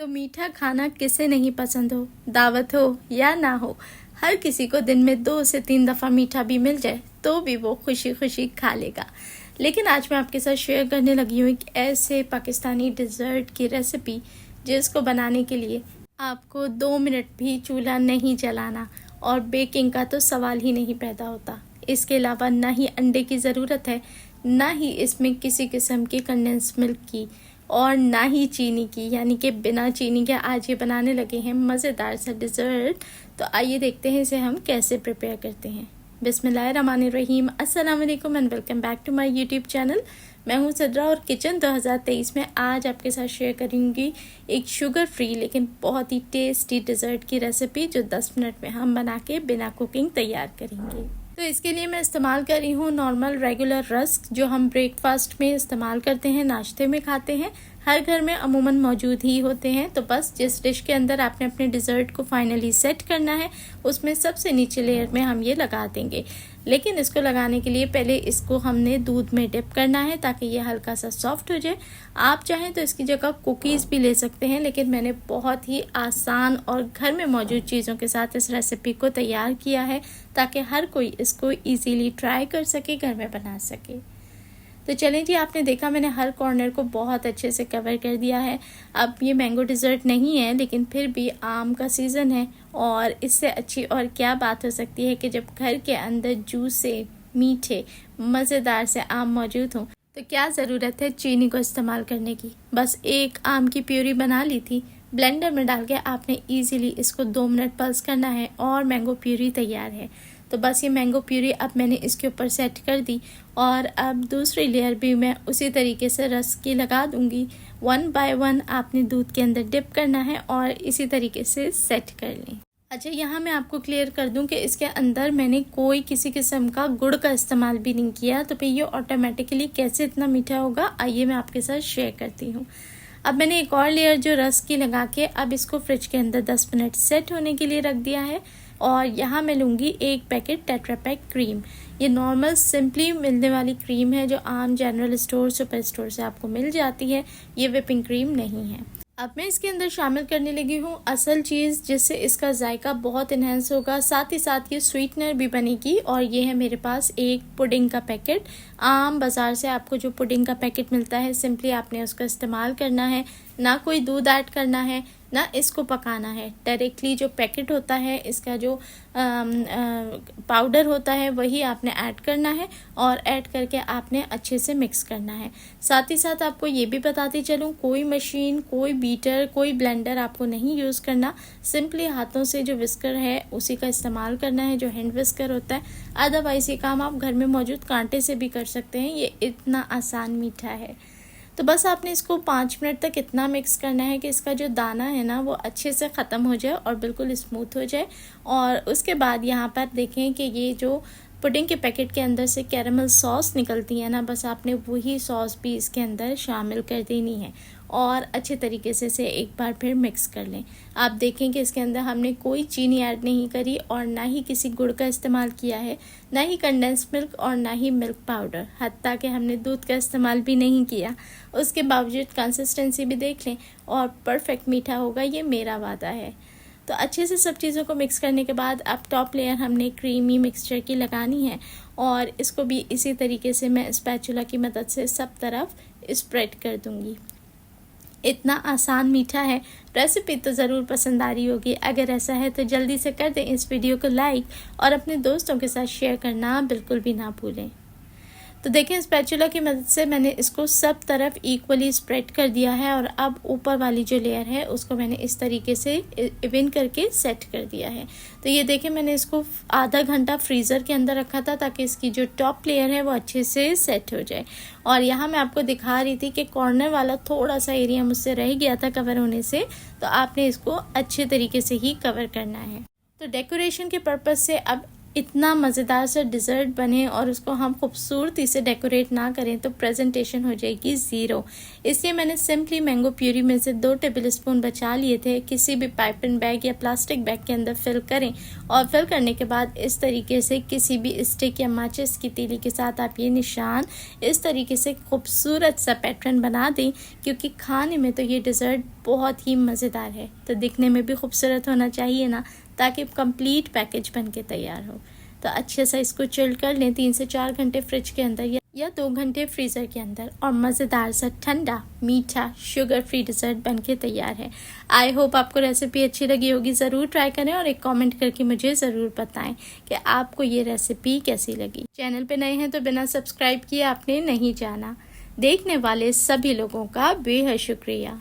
तो मीठा खाना किसे नहीं पसंद हो, दावत हो या ना हो, हर किसी को दिन में 2 से 3 दफ़ा मीठा भी मिल जाए तो भी वो खुशी खुशी खा लेगा। लेकिन आज मैं आपके साथ शेयर करने लगी हूँ एक ऐसे पाकिस्तानी डिज़र्ट की रेसिपी जिसको बनाने के लिए आपको 2 मिनट भी चूल्हा नहीं जलाना और बेकिंग का तो सवाल ही नहीं पैदा होता। इसके अलावा ना ही अंडे की ज़रूरत है, ना ही इसमें किसी किस्म की कंडेंस मिल्क की और ना ही चीनी की, यानी कि बिना चीनी के आज ये बनाने लगे हैं मज़ेदार सा डिज़र्ट। तो आइए देखते हैं इसे हम कैसे प्रिपेयर करते हैं। बिस्मिल्लाहिर्रहमानिर्रहीम, अस्सलाम वालेकुम and welcome back to my YouTube channel. मैं हूं सदरा और किचन 2023 में आज आपके साथ शेयर करूंगी एक शुगर फ्री लेकिन बहुत ही टेस्टी डिज़र्ट की रेसिपी जो 10 मिनट में हम बना के बिना कुकिंग तैयार करेंगे। तो इसके लिए मैं इस्तेमाल कर रही हूँ नॉर्मल रेगुलर रस्क जो हम ब्रेकफास्ट में इस्तेमाल करते हैं, नाश्ते में खाते हैं, हर घर में अमूमन मौजूद ही होते हैं। तो बस जिस डिश के अंदर आपने अपने डिज़र्ट को फाइनली सेट करना है उसमें सबसे नीचे लेयर में हम ये लगा देंगे। लेकिन इसको लगाने के लिए पहले इसको हमने दूध में डिप करना है ताकि ये हल्का सा सॉफ्ट हो जाए। आप चाहें तो इसकी जगह कुकीज़ भी ले सकते हैं, लेकिन मैंने बहुत ही आसान और घर में मौजूद चीज़ों के साथ इस रेसिपी को तैयार किया है ताकि हर कोई इसको ईजीली ट्राई कर सके, घर में बना सके। तो चलें जी, आपने देखा मैंने हर कॉर्नर को बहुत अच्छे से कवर कर दिया है। अब ये मैंगो डिज़र्ट नहीं है, लेकिन फिर भी आम का सीज़न है और इससे अच्छी और क्या बात हो सकती है कि जब घर के अंदर जूसे, मीठे, मज़ेदार से आम मौजूद हों तो क्या ज़रूरत है चीनी को इस्तेमाल करने की। बस एक आम की प्यूरी बना ली थी, ब्लेंडर में डाल के आपने ईज़िली इसको 2 मिनट पल्स करना है और मैंगो प्यूरी तैयार है। तो बस ये मैंगो प्यूरी अब मैंने इसके ऊपर सेट कर दी और अब दूसरी लेयर भी मैं उसी तरीके से रस की लगा दूंगी। 1 बाय 1 आपने दूध के अंदर डिप करना है और इसी तरीके से सेट कर लें। अच्छा, यहाँ मैं आपको क्लियर कर दूं कि इसके अंदर मैंने कोई किसी किस्म का गुड़ का इस्तेमाल भी नहीं किया, तो फिर ये ऑटोमेटिकली कैसे इतना मीठा होगा आइए मैं आपके साथ शेयर करती हूँ। अब मैंने एक और लेयर जो रस की लगा के अब इसको फ्रिज के अंदर 10 मिनट सेट होने के लिए रख दिया है। और यहाँ मैं लूँगी 1 पैकेट टेट्रा पैक क्रीम। ये नॉर्मल सिंपली मिलने वाली क्रीम है जो आम जनरल स्टोर, सुपर स्टोर से आपको मिल जाती है। ये व्हिपिंग क्रीम नहीं है। अब मैं इसके अंदर शामिल करने लगी हूँ असल चीज़ जिससे इसका जायका बहुत इन्हेंस होगा, साथ ही साथ ये स्वीटनर भी बनेगी। और ये है मेरे पास एक पुडिंग का पैकेट। आम बाज़ार से आपको जो पुडिंग का पैकेट मिलता है सिंपली आपने उसका इस्तेमाल करना है, ना कोई दूध ऐड करना है ना इसको पकाना है। डायरेक्टली जो पैकेट होता है इसका जो पाउडर होता है वही आपने ऐड करना है और ऐड करके आपने अच्छे से मिक्स करना है। साथ ही साथ आपको ये भी बताती चलूँ, कोई मशीन, कोई बीटर, कोई ब्लेंडर आपको नहीं यूज़ करना। सिंपली हाथों से जो विस्कर है उसी का इस्तेमाल करना है, जो हैंड विस्कर होता है। अदरवाइज ये काम आप घर में मौजूद कांटे से भी कर सकते हैं, ये इतना आसान मीठा है। तो बस आपने इसको 5 मिनट तक इतना मिक्स करना है कि इसका जो दाना है ना वो अच्छे से ख़त्म हो जाए और बिल्कुल स्मूथ हो जाए। और उसके बाद यहाँ पर देखें कि ये जो पुडिंग के पैकेट के अंदर से कैरेमल सॉस निकलती है ना, बस आपने वही सॉस भी इसके अंदर शामिल कर देनी है और अच्छे तरीके से इसे एक बार फिर मिक्स कर लें। आप देखें कि इसके अंदर हमने कोई चीनी ऐड नहीं करी और ना ही किसी गुड़ का इस्तेमाल किया है, ना ही कंडेंस मिल्क और ना ही मिल्क पाउडर, हत्ता कि हमने दूध का इस्तेमाल भी नहीं किया। उसके बावजूद कंसिस्टेंसी भी देख लें और परफेक्ट मीठा होगा, ये मेरा वादा है। तो अच्छे से सब चीज़ों को मिक्स करने के बाद अब टॉप लेयर हमने क्रीमी मिक्सचर की लगानी है और इसको भी इसी तरीके से मैं स्पैचुला की मदद से सब तरफ स्प्रेड कर दूंगी। इतना आसान मीठा है, रेसिपी तो ज़रूर पसंद आ रही होगी। अगर ऐसा है तो जल्दी से कर दें इस वीडियो को लाइक और अपने दोस्तों के साथ शेयर करना बिल्कुल भी ना भूलें। तो देखें, स्पैचुला की मदद से मैंने इसको सब तरफ इक्वली स्प्रेड कर दिया है और अब ऊपर वाली जो लेयर है उसको मैंने इस तरीके से इवन करके सेट कर दिया है। तो ये देखें, मैंने इसको आधा घंटा फ्रीज़र के अंदर रखा था ताकि इसकी जो टॉप लेयर है वो अच्छे से सेट हो जाए। और यहाँ मैं आपको दिखा रही थी कि कॉर्नर वाला थोड़ा सा एरिया मुझसे रह गया था कवर होने से, तो आपने इसको अच्छे तरीके से ही कवर करना है। तो डेकोरेशन के पर्पज़ से अब इतना मज़ेदार सा डिज़र्ट बने और उसको हम खूबसूरती से डेकोरेट ना करें तो प्रेजेंटेशन हो जाएगी ज़ीरो। इसलिए मैंने सिंपली मैंगो प्यूरी में से 2 टेबल स्पून बचा लिए थे। किसी भी पाइपिंग बैग या प्लास्टिक बैग के अंदर फिल करें और फिल करने के बाद इस तरीके से किसी भी स्टिक या माचिस की तीली के साथ आप ये निशान इस तरीके से खूबसूरत सा पैटर्न बना दें, क्योंकि खाने में तो ये डिज़र्ट बहुत ही मज़ेदार है। तो दिखने में भी खूबसूरत होना चाहिए ना, ताकि कंप्लीट पैकेज बन के तैयार हो। तो अच्छे से इसको चिल कर लें 3 से 4 घंटे फ्रिज के अंदर या 2 घंटे फ्रीज़र के अंदर, और मज़ेदार सा ठंडा मीठा शुगर फ्री डिज़र्ट बन के तैयार है। आई होप आपको रेसिपी अच्छी लगी होगी। ज़रूर ट्राई करें और एक कमेंट करके मुझे ज़रूर बताएं कि आपको ये रेसिपी कैसी लगी। चैनल पे नए हैं तो बिना सब्सक्राइब किए आपने नहीं जाना। देखने वाले सभी लोगों का बेहद शुक्रिया।